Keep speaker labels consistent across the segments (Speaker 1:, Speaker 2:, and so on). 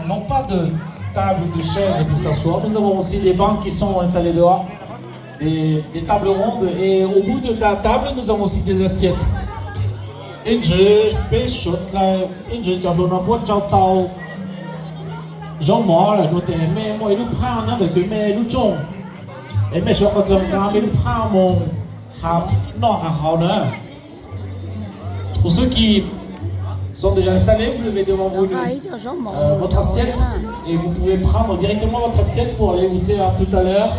Speaker 1: n'ont pas de table ou de chaise pour s'asseoir. Nous avons aussi des bancs qui sont installés dehors, des tables rondes. Et au bout de la table, nous avons aussi des assiettes. Une jeu, pêche, une jeu, quand on a boit de tao. Jean mort là, nous t'aimons, mais moi, nous prenons de que mais nous jons. Et mais je crois que nous prenons mon pour ceux qui sont déjà installés, vous avez devant vous votre assiette et vous pouvez prendre directement votre assiette pour aller vous servir tout à l'heure.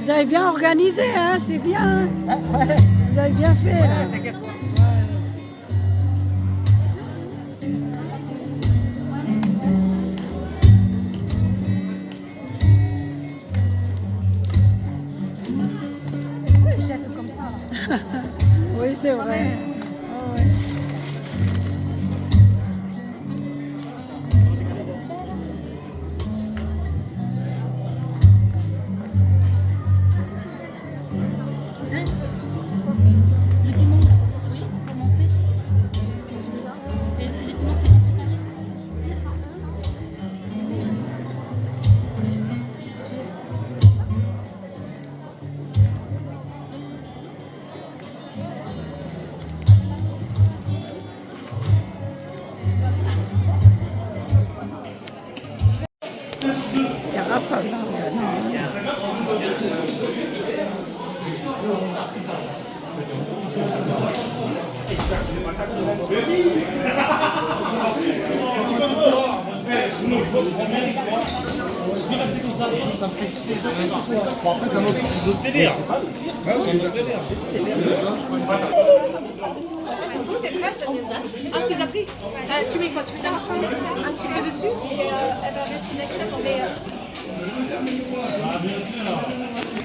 Speaker 2: Vous avez bien organisé, hein, c'est bien. Vous avez bien fait. Là.
Speaker 3: Pourquoi ils jettent comme ça là?
Speaker 2: Oui, c'est vrai. Oh, ouais.
Speaker 3: Ah, tu les as pris? Tu mets quoi? Tu mets ça un petit peu dessus? Et elle va mettre une extrait pour les...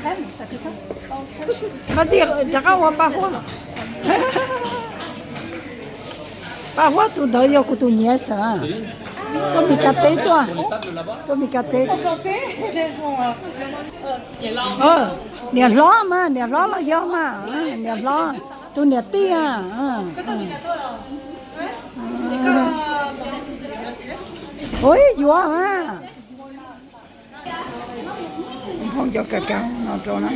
Speaker 3: Crème, ça fait ça?
Speaker 2: Vas-y, Jarawa, paroi. Paroi, tu dois y avoir tout nièce. Toi, Mikate, toi. Toi, Mikate. Nè lo mà, nè lo là do mà, nè lo, tôi nè tia. Ôi, vừa mà. Không cho cacao, nó trộn lắm.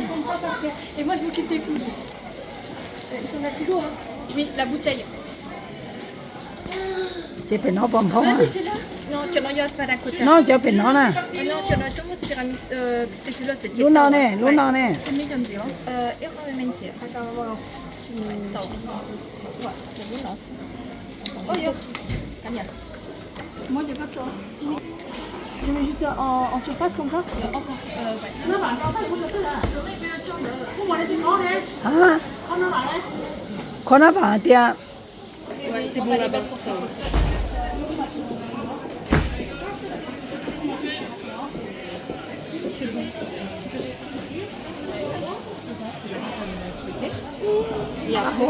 Speaker 3: Et moi, je m'occupe des coulis. Ils sont dans le frigo, hein? Oui, la bouteille.
Speaker 2: Chị phải nói bom không à?
Speaker 3: Non, tu en as pas d'un côté.
Speaker 2: Nó cho phải nói nè.
Speaker 3: Non, tu en as tout mon tiramisu, parce que tu l'as, c'est
Speaker 2: Lúc nào nè, lúc nào nè.
Speaker 3: Irramentia. Attends. Ouais, c'est bon, lance. Oh, yo. Tania.
Speaker 4: Moi, il n'y a pas de choix. Oui. Je mets juste en surface comme ça.
Speaker 3: Encore. Ouais.
Speaker 2: À, con nó bảo tiệm.
Speaker 3: C'est bon là-bas.
Speaker 5: Et après,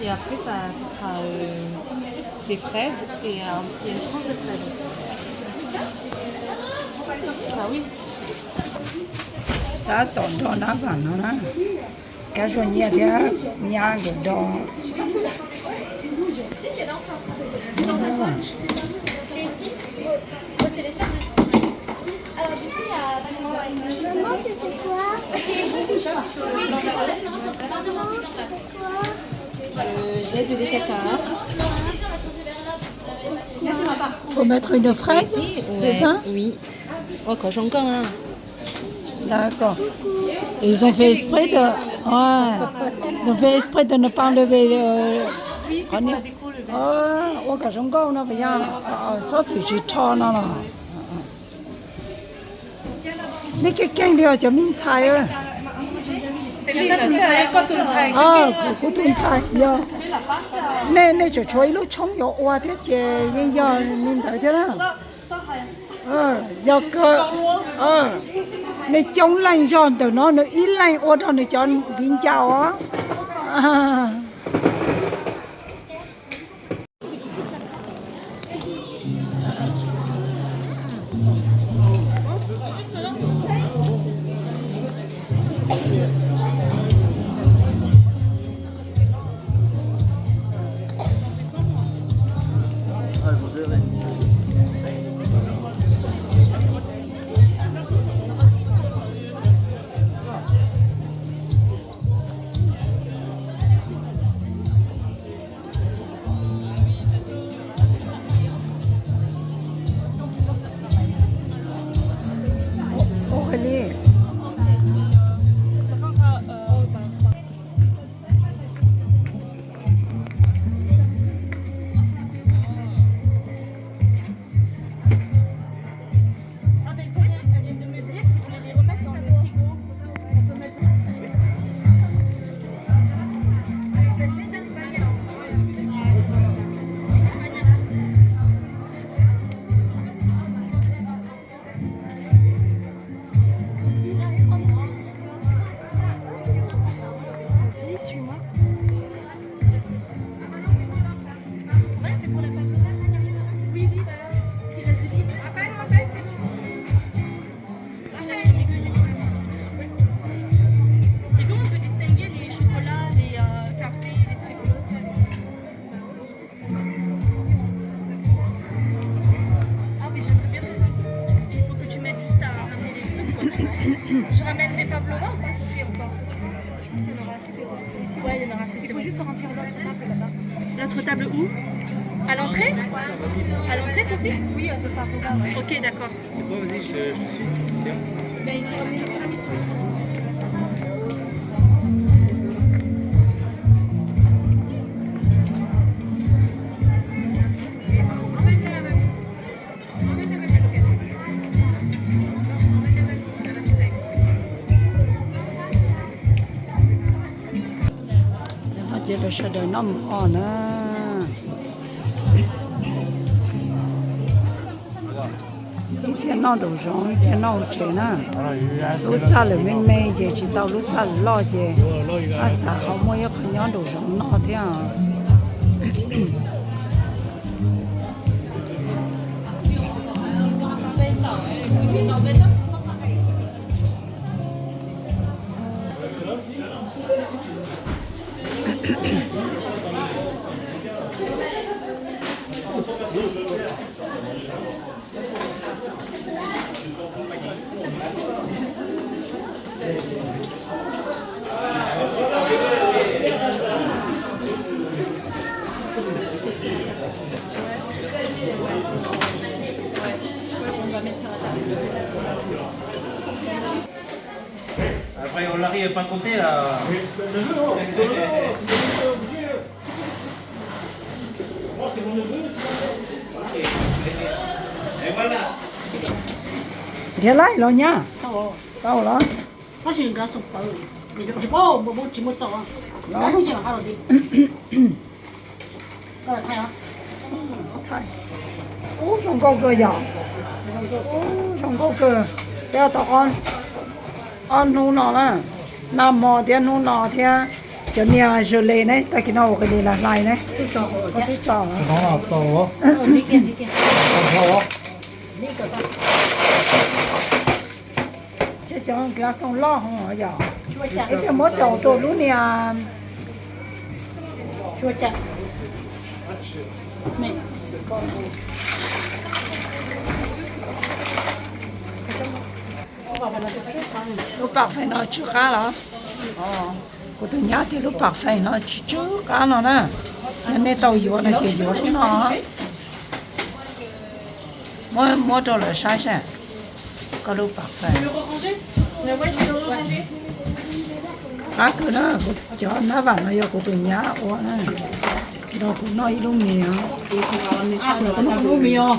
Speaker 5: et après ça sera des fraises et une tranche de fraises. Ah oui.
Speaker 2: Đã tổn đồ nó vào nó đó. Cái rồi nhẹ thì nhà cái đồ.
Speaker 3: C'est dans un coin. Les filles, c'est les sœurs de Stitch. Alors du coup, il y a...
Speaker 4: Maman, tu fais quoi?
Speaker 3: Oui, je non, c'est un peu dans l'axe.
Speaker 5: J'ai de l'écart.
Speaker 2: Faut mettre une fraise, c'est ça?
Speaker 5: Oui. Oh, quand j'en gagne.
Speaker 2: D'accord. Ils ont fait exprès de... Ouais. Ils ont fait exprès de ne pas enlever...
Speaker 5: Oui, c'est pour la déco le verre.
Speaker 2: 我个中高那不一样，烧酒去炒那了。你给干掉叫明菜啊？
Speaker 5: Céline, c'est un coton chai.
Speaker 2: À, cô tuần sai, giờ. Nè cho chơi lúc trong giờ qua thế chị yên giờ mình thấy thế nào? Giờ cơ, nè trong lành giòn từ nó ít lành ô đó nè chọn vinh chào á.
Speaker 3: Je ramène des pavlovas ou pas, Sophie, encore? Je pense qu'il y en aura assez. Ouais, il y en aura assez. Il faut juste remplir l'autre table là-bas. L'autre table où? À l'entrée? À l'entrée, Sophie? Oui, un peu pavlova. Ouais. Ok, d'accord.
Speaker 6: C'est bon, vas-y, je te suis. C'est bon.
Speaker 3: Ben, il faut ramener le tiramisu.
Speaker 2: Chỉ là sẽ đợi năm on à.以前闹都容，以前闹钱呐。路上了没买去，去到路上老去，啊啥好么也朋友都容闹的啊。
Speaker 6: Après, on n'arrive pas à compter là. Et voilà.
Speaker 2: Đi lại rồi nha. Đâu đó.
Speaker 7: Có gì cả sụp bự, chỉ có một chỉ một sọ, cái gì mà hai đi, cái thay hả?
Speaker 2: Thay. Ô, xong câu cơ giờ. Ô, xong câu cơ. Đeo tao ăn nu nọ là, làm mò thì nu nọ thì cho nhà rồi lên đấy, ta kia nào cái gì là lại đấy. Có tí trò.
Speaker 1: Nó là trò á.
Speaker 7: Đi kia.
Speaker 1: Trò á.
Speaker 7: Đi cái đó.
Speaker 2: Chứ cho cái xong lo không ở giờ. Cái mốt đầu tôi lúc này
Speaker 7: Chua chặt. Mẹ.
Speaker 2: lúc bạc phải nó chưa cá đó. Cô tôi nhớ thì lúc bạc phải nó chưa cá nó nè. Nên tàu dừa nó chỉ dừa thế nó. Mỗi trâu là sai sai. Có lúc bạc phải. Cá cứ đó, cho nó vào nó vô cô tôi nhớ quá nè. Đó cũng nói luôn nhiều.
Speaker 7: Nó cũng nhiều.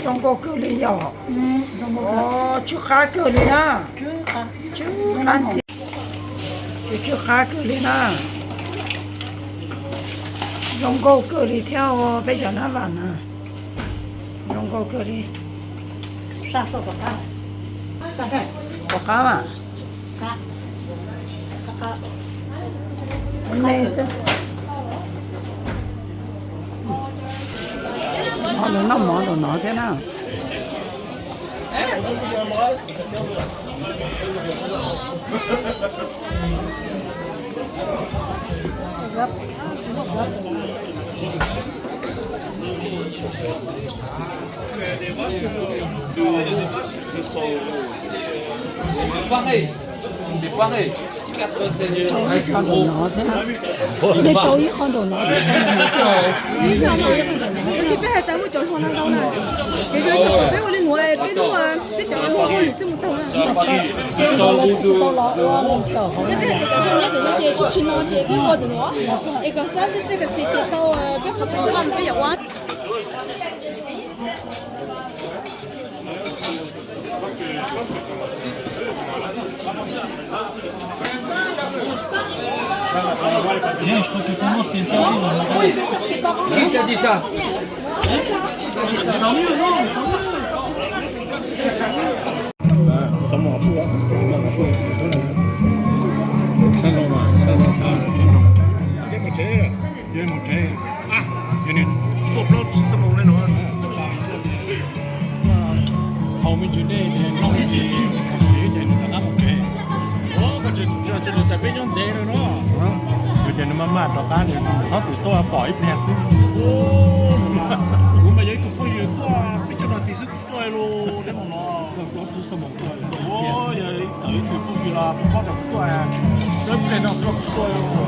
Speaker 2: 中国狗的呀。哦，去哈狗的啦。去看见。去哈狗的啦。中国狗的跳哦，别叫那玩呢。中国狗的。
Speaker 7: 啥时候不干？啥事？
Speaker 2: 不干嘛？
Speaker 7: 干。干。
Speaker 2: 没事。忙着那忙着那的呢。
Speaker 8: Pareil, c'est pareil. 4 seigneurs, un plus gros.
Speaker 2: 你找一行都拿的。
Speaker 4: 是俾係等會做可能到啦，其實做俾我哋外俾都話俾就我哋先冇到啦。
Speaker 8: À Paris, 100 roues de roues.
Speaker 4: 一俾係就算一條嘢出全攞嘢俾我哋攞，et comme ça即係佢哋到俾合作啱俾入玩。
Speaker 6: Tiens, je crois que pour moi c'était une sardine.
Speaker 8: Qui t'a dit ça?
Speaker 6: Giờ nó mát đó ta thì nó chỉ to khỏi bẹt đi. Cũng mà vậy cũng có gì quá, biết cho nó thì sức coi luôn, để mà nó chỉ có một coi. Ôi vậy, tự thì cũng gì là có được coi, đến cái nó sẽ coi luôn.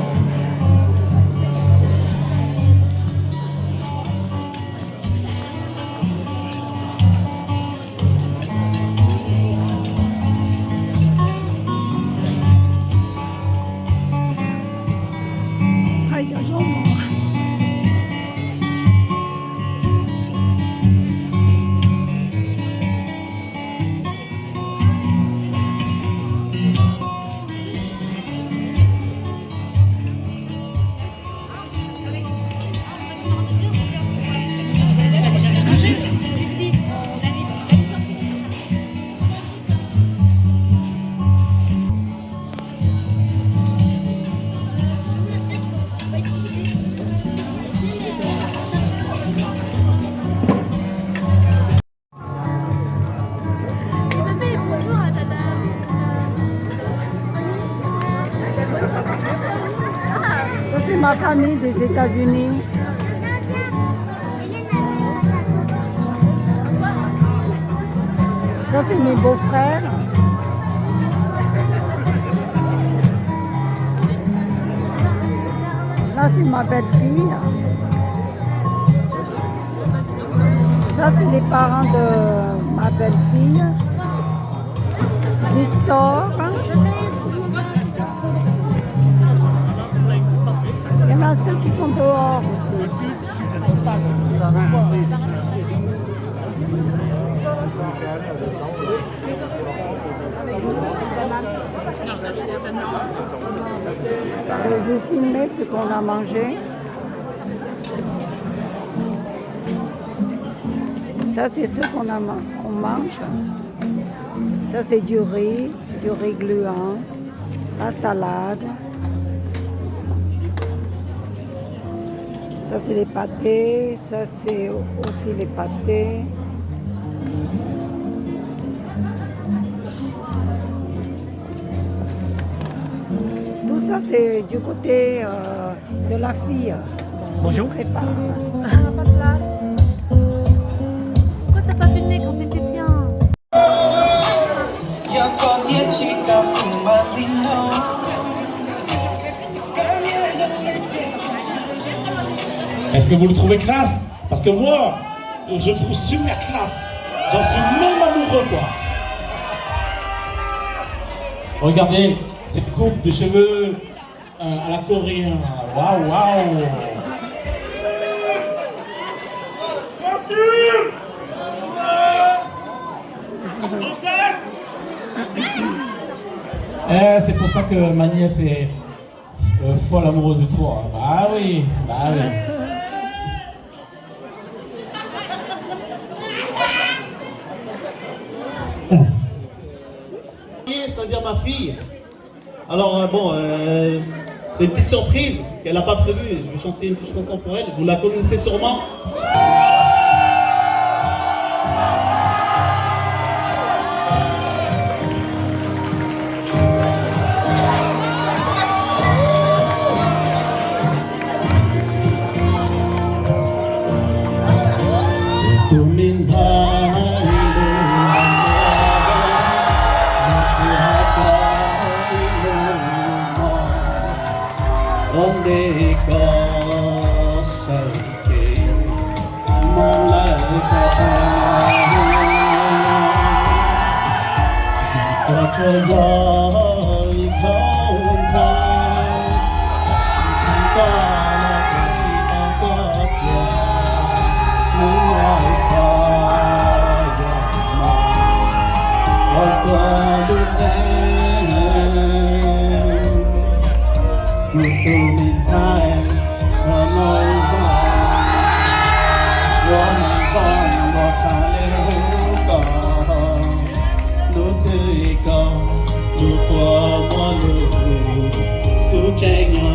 Speaker 2: C'est ma famille des États-Unis. Ça, c'est mes beaux-frères. Là, c'est ma belle-fille. Ça, c'est les parents de ma belle-fille. Victor. Il y en a ceux qui sont dehors aussi. Je vais filmer ce qu'on a mangé. Ça, c'est ce qu'on mange. Ça, c'est du riz gluant, la salade. Ça, c'est les pâtés. Ça, c'est aussi les pâtés. Tout ça, c'est du côté de la fille.
Speaker 6: Bonjour.
Speaker 2: Je prépare.
Speaker 3: On n'a pas de place. Pourquoi t'as pas filmé quand c'était bien?
Speaker 1: Est-ce que vous le trouvez classe? Parce que moi, je le trouve super classe. J'en suis même amoureux, quoi. Regardez cette coupe de cheveux à la coréenne. Waouh, waouh. C'est pour ça que ma nièce est folle amoureuse de toi. Bah oui, bah oui.
Speaker 9: C'est-à-dire ma fille. Alors bon, c'est une petite surprise qu'elle n'a pas prévue. Je vais chanter une petite chanson pour elle. Vous la connaissez sûrement. Onde cosa che non la faccio vuoi cosa ci parla ci accorgia non vuoi fare ma qualcosa tutto mi sai non ho buona zona sale ruga nuti con tu qua malu tu cengno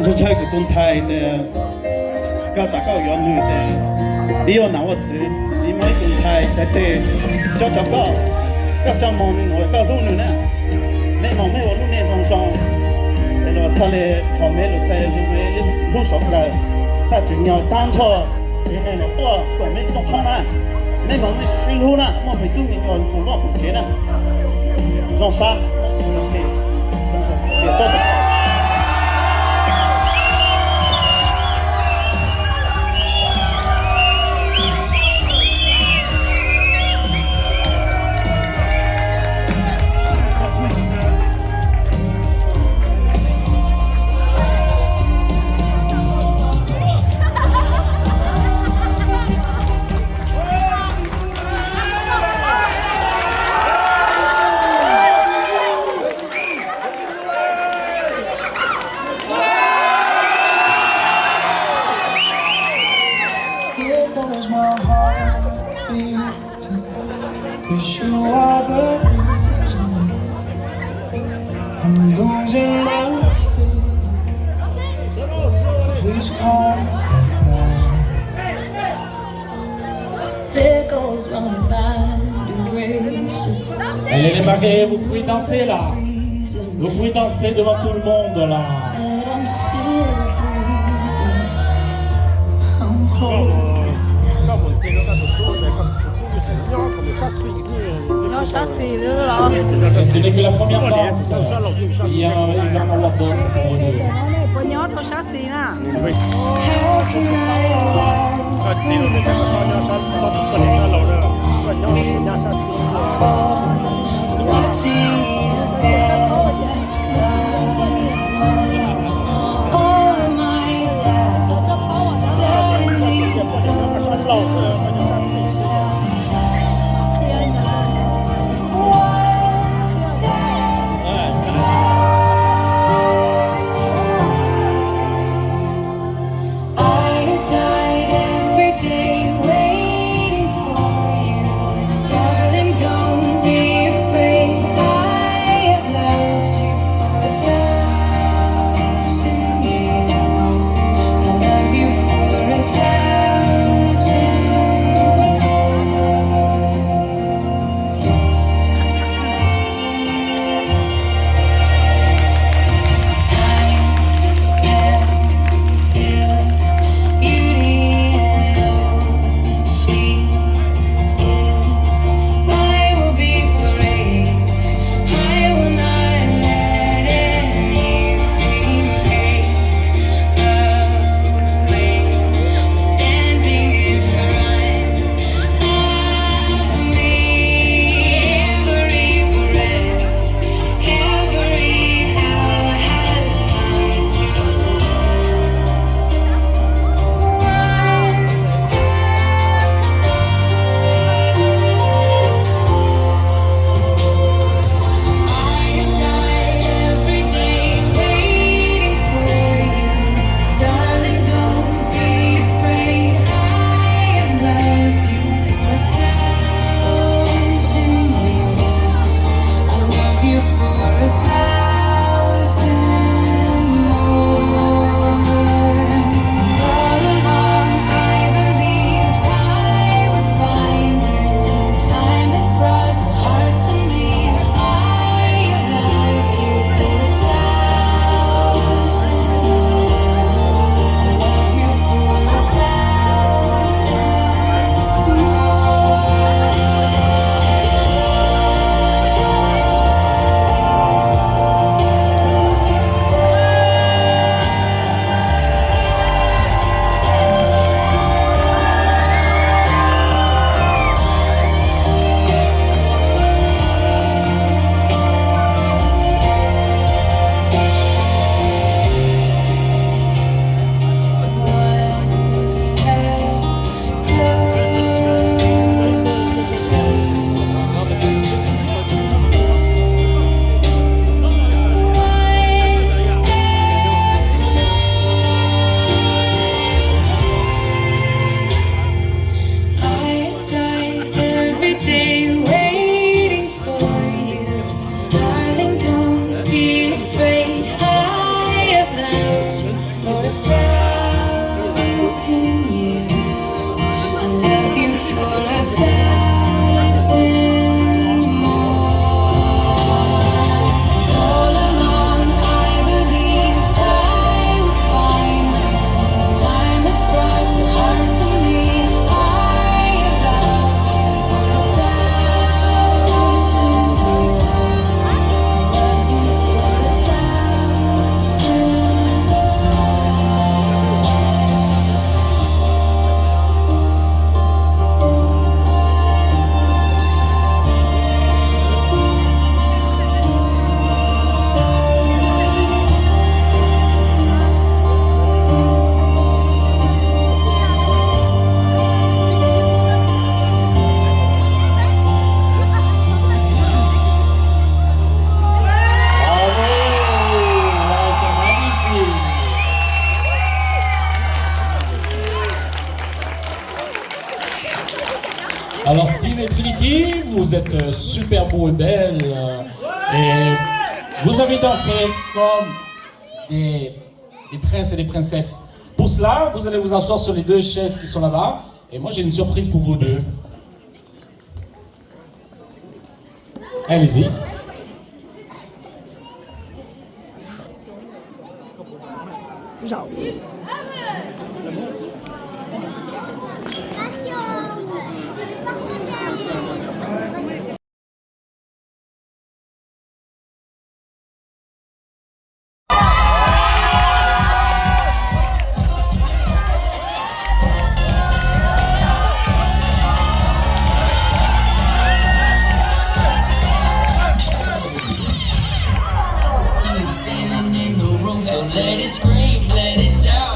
Speaker 9: tôi chơi của tôi sai để các ta có yếu nữ để đi ở nào chứ đi mấy tôi sai sẽ để cho các cháu mong mình ngồi các lúc nữa nè mẹ mong mẹ vào lúc này song song để nó xa lệ thọ mẹ lúc sai lúc sống là sa chỉ nhau tan cho thế này nó to còn mẹ không cho nè mẹ mong mẹ suy lu nè mong phải tu mình ngồi cùng lo cùng chế nè song sa để cho
Speaker 10: Cause you are the reason I'm losing my
Speaker 1: Allez les mariés, vous pouvez danser là. Vous pouvez danser devant tout le monde là. Et ce n'est que la première danse. Il va y en avoir d'autres pour vous deux.
Speaker 10: Watching you stand all of my doubt suddenly goes away somehow. One step I've died every day waiting for you, darling. Don't be afraid. I have loved you for 1,000 years. I love you for 1,000 Time stands still, beauty and all she is. I will be brave. I will not let anything take away. Standing in front of me, every breath, every hour has come to this. One step I have died every day waiting for you, darling. Don't be afraid. I have loved you for 1,000 years. I love you for 1,000 more. All along I believed I would find you. Time has brought your heart to me. I have loved you for 1,000 years. I love you for 1,000 more. One step One step I've died every day waiting for you, darling. Don't be afraid. I have loved you for 1,000 years. I love you for 1,000 more. All along I believed I would find you. Time has brought your heart to me. I have loved you for 1,000 years. I love you for 1,000
Speaker 1: Bravo! Ouais, c'est magnifique. Alors Steve et Trinity, vous êtes super beaux et belles. Et vous avez dansé comme des princes et des princesses. Pour cela, vous allez vous asseoir sur les deux chaises qui sont là-bas. Et moi, j'ai une surprise pour vous deux. Allez-y.
Speaker 2: Rau.
Speaker 11: Standing in the room, so let it scream, let it shout.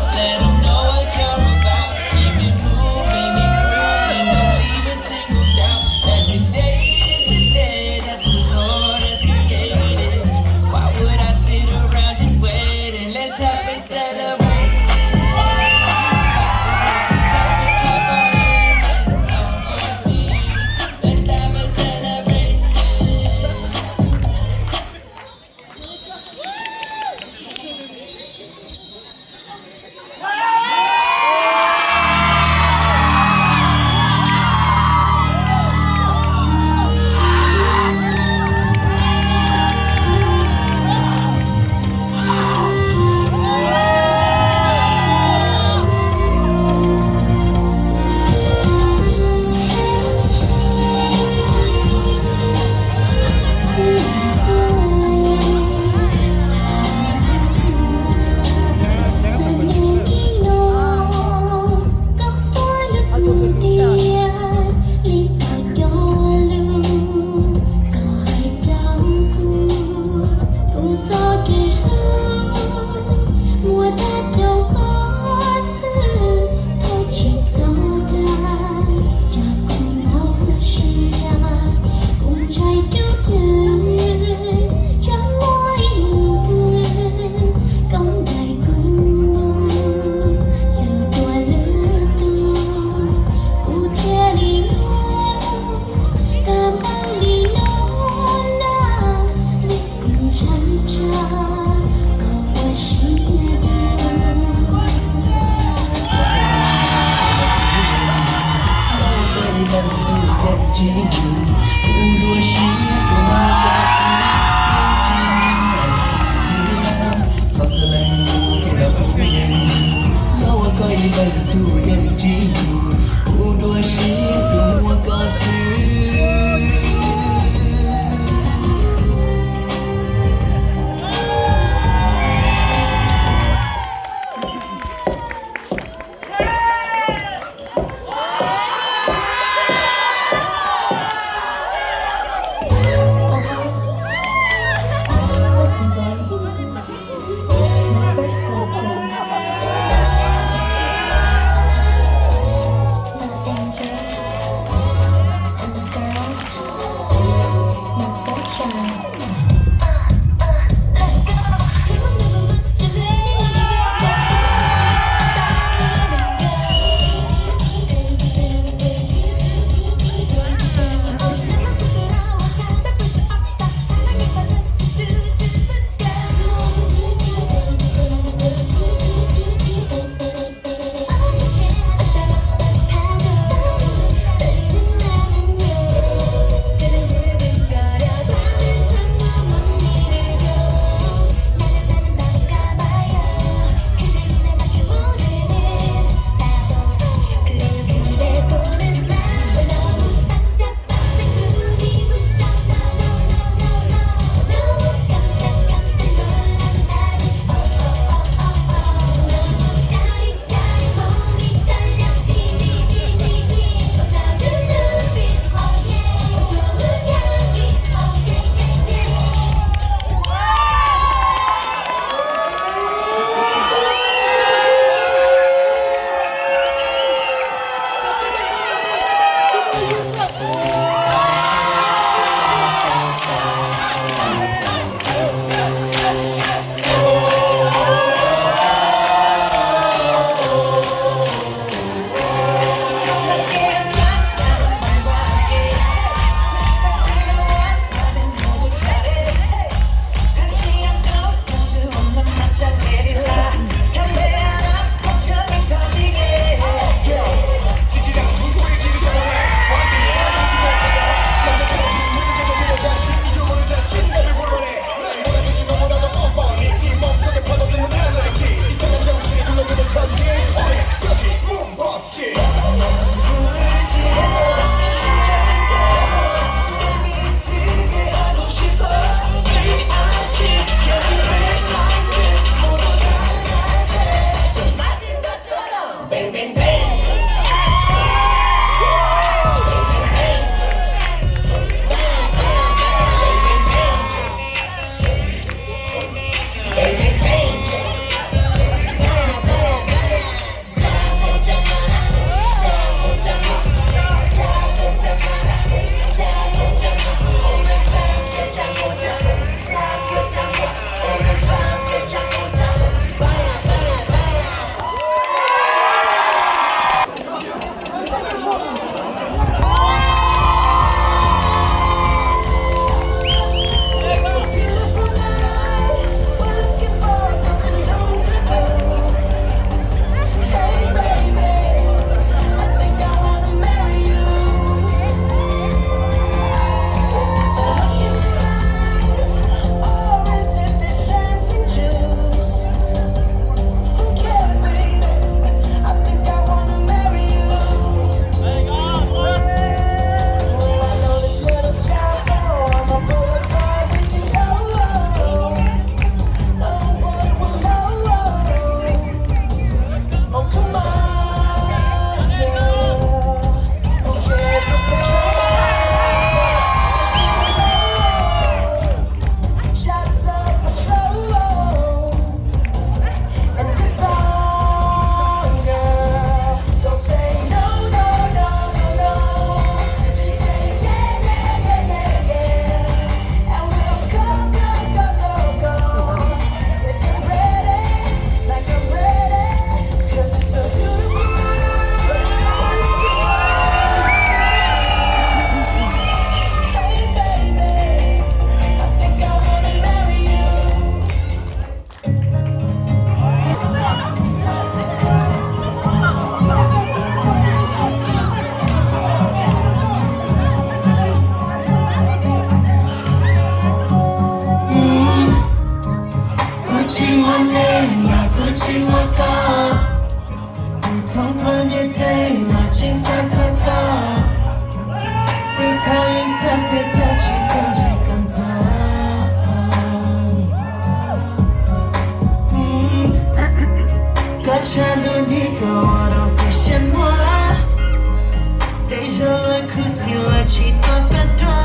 Speaker 10: खुसीलाई छिटो कटा